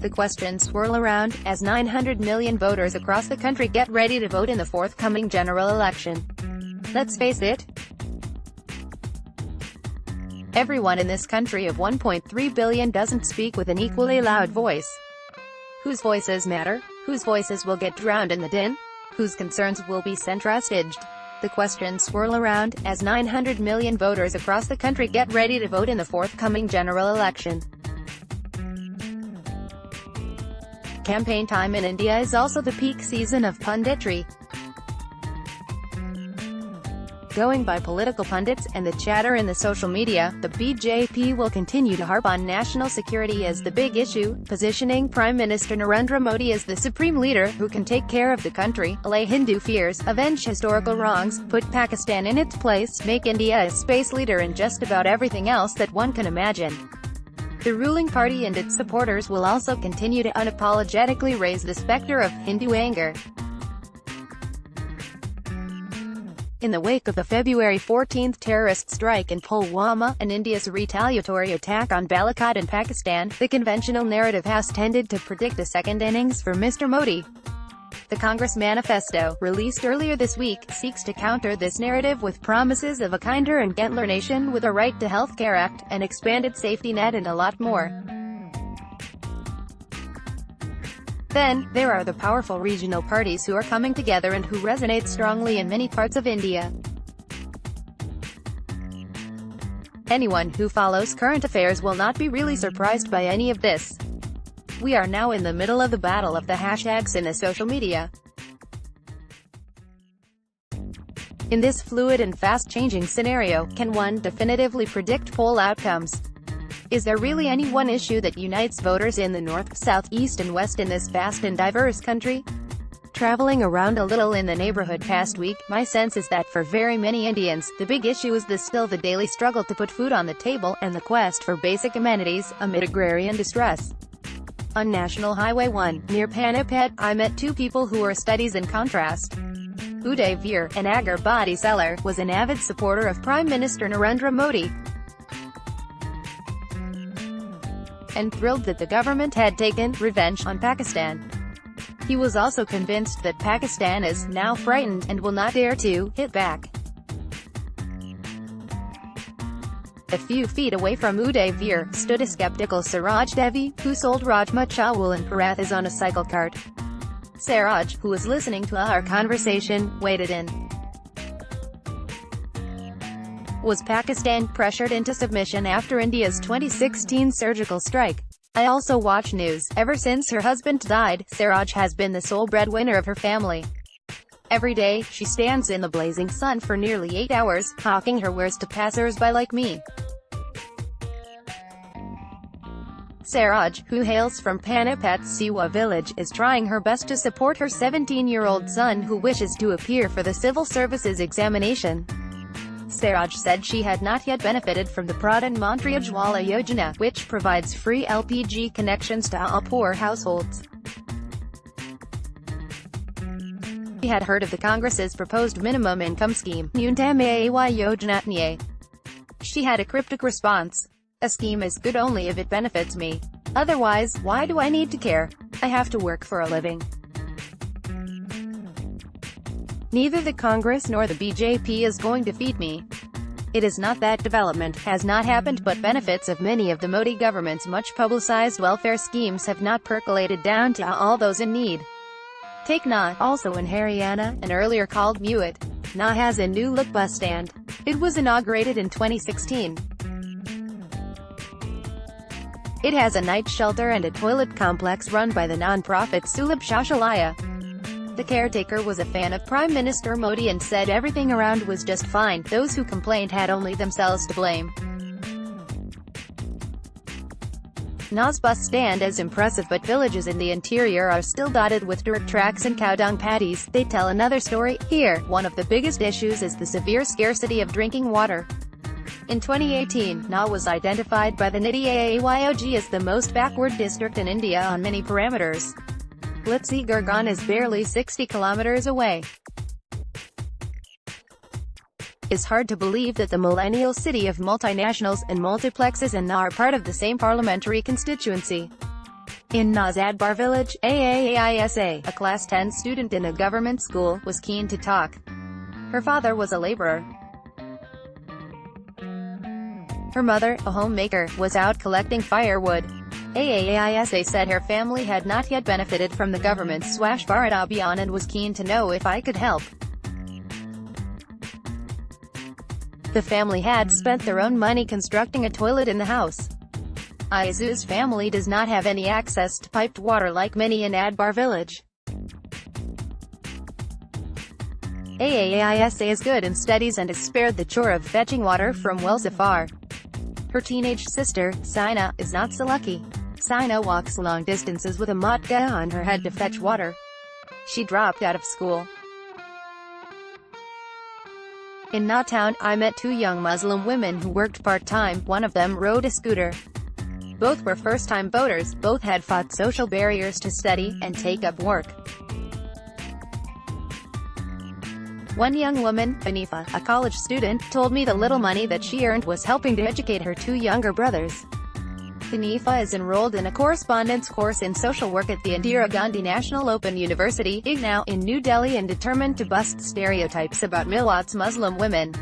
The questions swirl around, as 900 million voters across the country get ready to vote in the forthcoming general election. Let's face it, everyone in this country of 1.3 billion doesn't speak with an equally loud voice. Whose voices matter? Whose voices will get drowned in the din? Whose concerns will be centrestaged? The questions swirl around, as 900 million voters across the country get ready to vote in the forthcoming general election. Campaign time in India is also the peak season of punditry. Going by political pundits and the chatter in the social media, the BJP will continue to harp on national security as the big issue, positioning Prime Minister Narendra Modi as the supreme leader who can take care of the country, allay Hindu fears, avenge historical wrongs, put Pakistan in its place, make India a space leader in just about everything else that one can imagine. The ruling party and its supporters will also continue to unapologetically raise the specter of Hindu anger. In the wake of the February 14 terrorist strike in Pulwama, and India's retaliatory attack on Balakot in Pakistan, the conventional narrative has tended to predict a second innings for Mr. Modi. The Congress manifesto, released earlier this week, seeks to counter this narrative with promises of a kinder and gentler nation with a Right to Health Care Act, an expanded safety net and a lot more. Then, there are the powerful regional parties who are coming together and who resonate strongly in many parts of India. Anyone who follows current affairs will not be really surprised by any of this. We are now in the middle of the battle of the hashtags in the social media. In this fluid and fast-changing scenario, can one definitively predict poll outcomes? Is there really any one issue that unites voters in the north, south, east and west in this vast and diverse country? Traveling around a little in the neighborhood past week, my sense is that for very many Indians, the big issue is still the daily struggle to put food on the table, and the quest for basic amenities, amid agrarian distress. On National Highway 1, near Panipat, I met two people who were studies in contrast. Uday Veer, an agarbatti seller, was an avid supporter of Prime Minister Narendra Modi, and thrilled that the government had taken revenge on Pakistan. He was also convinced that Pakistan is now frightened and will not dare to hit back. A few feet away from Uday Veer stood a skeptical Siraj Devi, who sold Rajma Chawal and Parathas on a cycle cart. Siraj, who was listening to our conversation, waded in. Was Pakistan pressured into submission after India's 2016 surgical strike? I also watch news. Ever since her husband died, Siraj has been the sole breadwinner of her family. Every day, she stands in the blazing sun for nearly 8 hours, hawking her wares to passers-by like me. Siraj, who hails from Panipat's Siwa village, is trying her best to support her 17-year-old son who wishes to appear for the civil services examination. Siraj said she had not yet benefited from the Pradhan Mantri Ujjwala Yojana, which provides free LPG connections to all poor households. She had heard of the Congress's proposed minimum income scheme, Nyuntam Aay Yojana. She had a cryptic response. A scheme is good only if it benefits me. Otherwise, why do I need to care? I have to work for a living. Neither the Congress nor the BJP is going to feed me. It is not that development has not happened, but benefits of many of the Modi government's much publicized welfare schemes have not percolated down to all those in need. Take Na, also in Haryana, and earlier called Mewat. Na has a new look bus stand. It was inaugurated in 2016. It has a night shelter and a toilet complex run by the non-profit Sulabh Shauchalaya. The caretaker was a fan of Prime Minister Modi and said everything around was just fine. Those who complained had only themselves to blame. Na's bus stand is impressive, but villages in the interior are still dotted with dirt tracks and cow dung paddies. They tell another story. Here, one of the biggest issues is the severe scarcity of drinking water. In 2018, Na was identified by the Niti Aayog as the most backward district in India on many parameters. Litsi Gurgaon is barely 60 kilometers away. It's hard to believe that the millennial city of multinationals and multiplexes and Na are part of the same parliamentary constituency. In Nazadbar village, AAISA, a class 10 student in a government school, was keen to talk. Her father was a laborer. Her mother, a homemaker, was out collecting firewood. AAISA said her family had not yet benefited from the government's Swachh Bharat Abhiyan and was keen to know if I could help. The family had spent their own money constructing a toilet in the house. Aizu's family does not have any access to piped water like many in Adbar village. AAISA is good in studies and is spared the chore of fetching water from wells afar. Her teenage sister, Sina, is not so lucky. Sina walks long distances with a matka on her head to fetch water. She dropped out of school. In Na town, I met two young Muslim women who worked part-time. One of them rode a scooter. Both were first-time voters, both had fought social barriers to study and take up work. One young woman, Hanifa, a college student, told me the little money that she earned was helping to educate her two younger brothers. Hanifa is enrolled in a correspondence course in social work at the Indira Gandhi National Open University, IGNOU, in New Delhi and determined to bust stereotypes about Milat's Muslim women.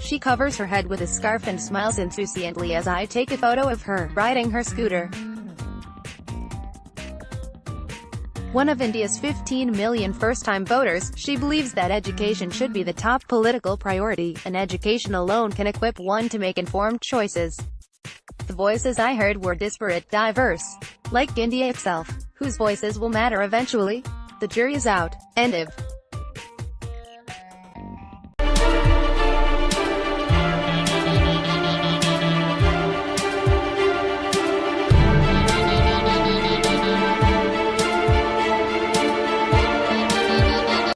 She covers her head with a scarf and smiles insouciantly as I take a photo of her, riding her scooter. One of India's 15 million first-time voters, she believes that education should be the top political priority, and education alone can equip one to make informed choices. The voices I heard were disparate, diverse. Like India itself, whose voices will matter eventually? The jury is out. End of.